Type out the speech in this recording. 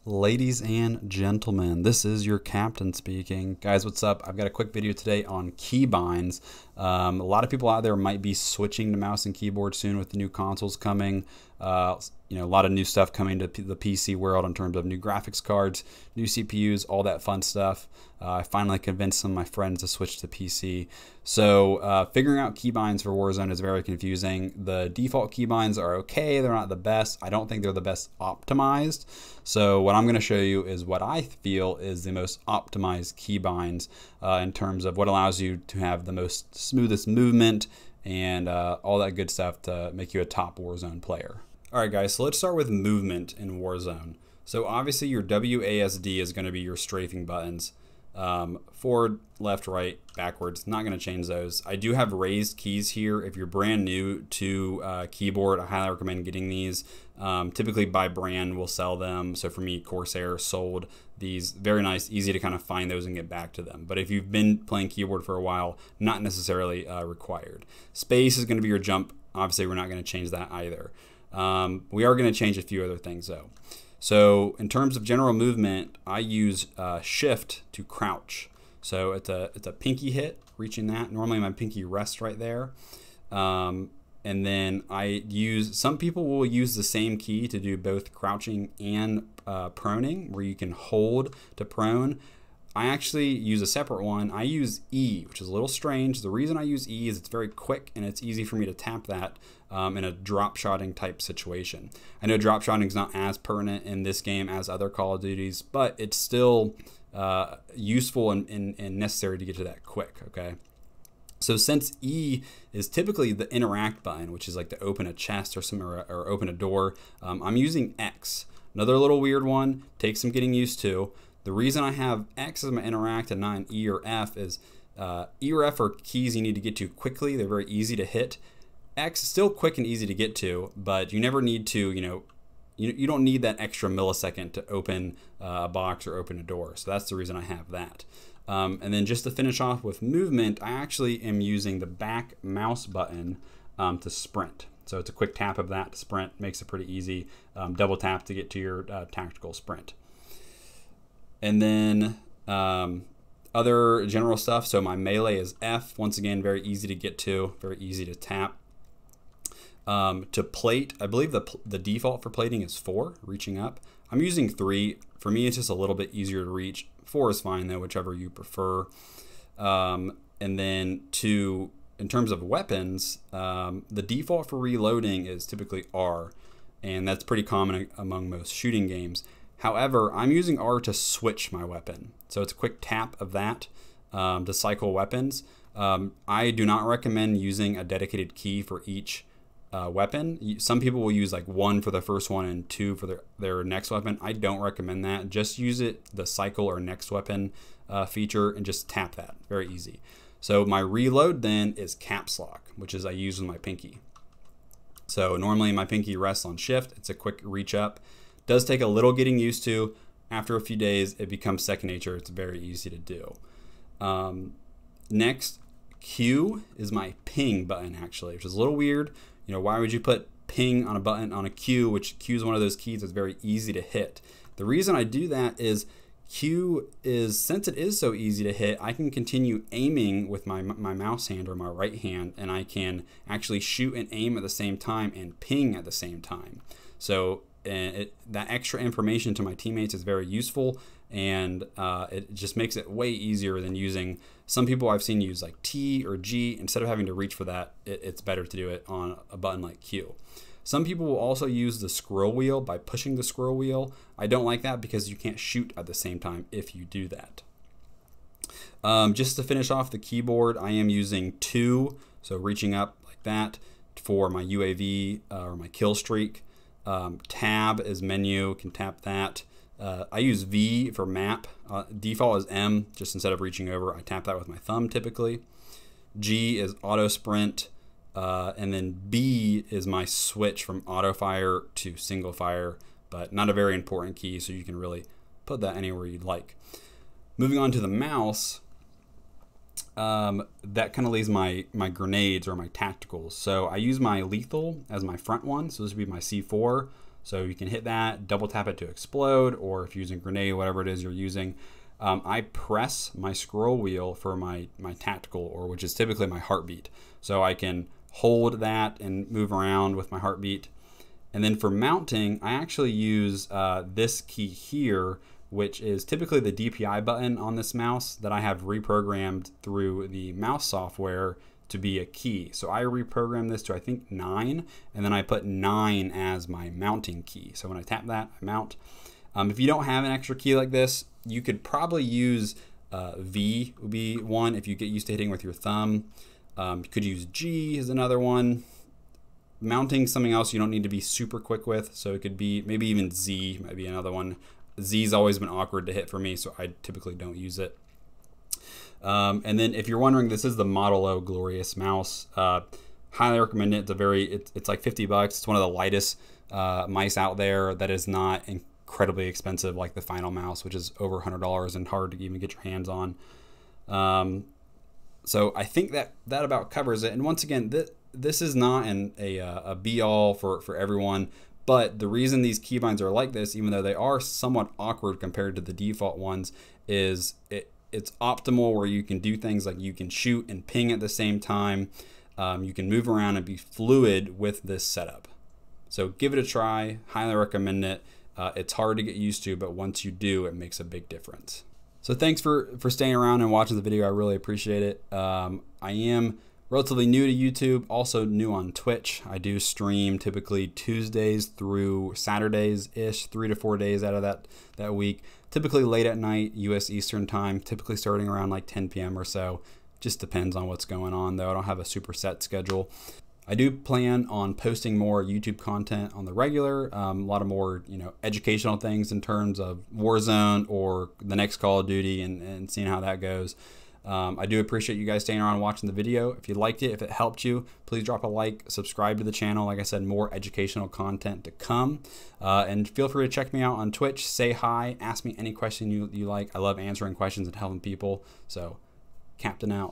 Ladies and gentlemen, this is your captain speaking. Guys, what's up? I've got a quick video today on keybinds. A lot of people out there might be switching to mouse and keyboard soon with the new consoles coming. A lot of new stuff coming to the PC world in terms of new graphics cards, new CPUs, all that fun stuff. I finally convinced some of my friends to switch to PC. So figuring out keybinds for Warzone is very confusing. The default keybinds are okay. They're not the best. I don't think they're the best optimized. So what I'm going to show you is what I feel is the most optimized keybinds in terms of what allows you to have the most smoothest movement and all that good stuff to make you a top Warzone player. All right, guys, so let's start with movement in Warzone. So obviously your WASD is going to be your strafing buttons. Forward, left, right, backwards, not going to change those. I do have raised keys here. If you're brand new to keyboard, I highly recommend getting these. Typically by brand will sell them. So for me, Corsair sold these. Very nice, easy to kind of find those and get back to them. But if you've been playing keyboard for a while, not necessarily required. Space is going to be your jump. Obviously, we're not going to change that either. We are going to change a few other things though. So in terms of general movement, I use shift to crouch. So it's a pinky hit, reaching that. Normally my pinky rests right there. And then some people will use the same key to do both crouching and proning, where you can hold to prone. I actually use a separate one. I use E, which is a little strange. The reason I use E is it's very quick and it's easy for me to tap that in a drop shotting type situation. I know drop shotting is not as pertinent in this game as other Call of Duties, but it's still useful and necessary to get to that quick, okay? So since E is typically the interact button, which is like to open a chest or open a door, I'm using X. Another little weird one, takes some getting used to. The reason I have X as my interact and not an E or F is E or F are keys you need to get to quickly. They're very easy to hit. X is still quick and easy to get to, but you never need to, you don't need that extra millisecond to open a box or open a door. So that's the reason I have that. And then just to finish off with movement, I actually am using the back mouse button to sprint. So it's a quick tap of that to sprint, makes it pretty easy. Double tap to get to your tactical sprint. And then other general stuff. So my melee is F. Once again, very easy to get to, very easy to tap. To plate, I believe the default for plating is 4, reaching up. I'm using 3. For me, it's just a little bit easier to reach. 4 is fine though, whichever you prefer. And then in terms of weapons, the default for reloading is typically R, and that's pretty common among most shooting games. However, I'm using R to switch my weapon. So it's a quick tap of that to cycle weapons. I do not recommend using a dedicated key for each weapon. Some people will use like 1 for the first one and 2 for their next weapon. I don't recommend that. Just use the cycle or next weapon feature and just tap that. Very easy. So my reload then is caps lock, which is I use with my pinky. So normally my pinky rests on shift. It's a quick reach up. Does take a little getting used to. After a few days, it becomes second nature. It's very easy to do. Next, Q is my ping button actually, which is a little weird. Why would you put ping on a button on a Q, which Q is one of those keys that's very easy to hit. The reason I do that is Q is, since it is so easy to hit, I can continue aiming with my mouse hand or my right hand, and I can actually shoot and aim at the same time and ping at the same time. So that extra information to my teammates is very useful, and it just makes it way easier than using, some people I've seen use like T or G. Instead of having to reach for that, it's better to do it on a button like Q. Some people will also use the scroll wheel by pushing the scroll wheel. I don't like that because you can't shoot at the same time if you do that. Just to finish off the keyboard, I am using 2, so reaching up like that for my UAV or my kill streak. Tab is menu, can tap that. I use V for map. Default is M, just instead of reaching over, I tap that with my thumb typically. G is auto sprint. And then B is my switch from auto fire to single fire, but not a very important key, so you can really put that anywhere you'd like. Moving on to the mouse, that kind of leaves my grenades or my tacticals. So I use my lethal as my front one, so this would be my C4. So you can hit that, double tap it to explode, or if you're using grenade, whatever it is you're using. I press my scroll wheel for my tactical, or which is typically my heartbeat. So I can hold that and move around with my heartbeat. And then for mounting, I actually use this key here, which is typically the DPI button on this mouse that I have reprogrammed through the mouse software to be a key. So I reprogrammed this to, I think, 9, and then I put 9 as my mounting key. So when I tap that, I mount. If you don't have an extra key like this, you could probably use V would be one if you get used to hitting with your thumb. You could use G as another one. Mounting something else you don't need to be super quick with, so it could be maybe even Z might be another one. Z's always been awkward to hit for me, so I typically don't use it. And then if you're wondering, this is the Model O Glorious mouse. Highly recommend it. It's like $50. It's one of the lightest mice out there that is not incredibly expensive like the Final mouse, which is over $100 and hard to even get your hands on. So I think that about covers it. And once again, this is not a be-all for everyone. But the reason these keybinds are like this, even though they are somewhat awkward compared to the default ones, is it's optimal where you can do things like you can shoot and ping at the same time. You can move around and be fluid with this setup. So give it a try. Highly recommend it. It's hard to get used to, but once you do, it makes a big difference. So thanks for staying around and watching the video. I really appreciate it. I am relatively new to YouTube, also new on Twitch. I do stream typically Tuesdays through Saturdays-ish, 3 to 4 days out of that week. Typically late at night, US Eastern time, typically starting around like 10 p.m. or so. Just depends on what's going on though. I don't have a super set schedule. I do plan on posting more YouTube content on the regular, a lot of more, educational things in terms of Warzone or the next Call of Duty and seeing how that goes. I do appreciate you guys staying around and watching the video. If you liked it, if it helped you, please drop a like, subscribe to the channel. Like I said, more educational content to come. And feel free to check me out on Twitch, say hi, ask me any question you like. I love answering questions and helping people. So, Captain out.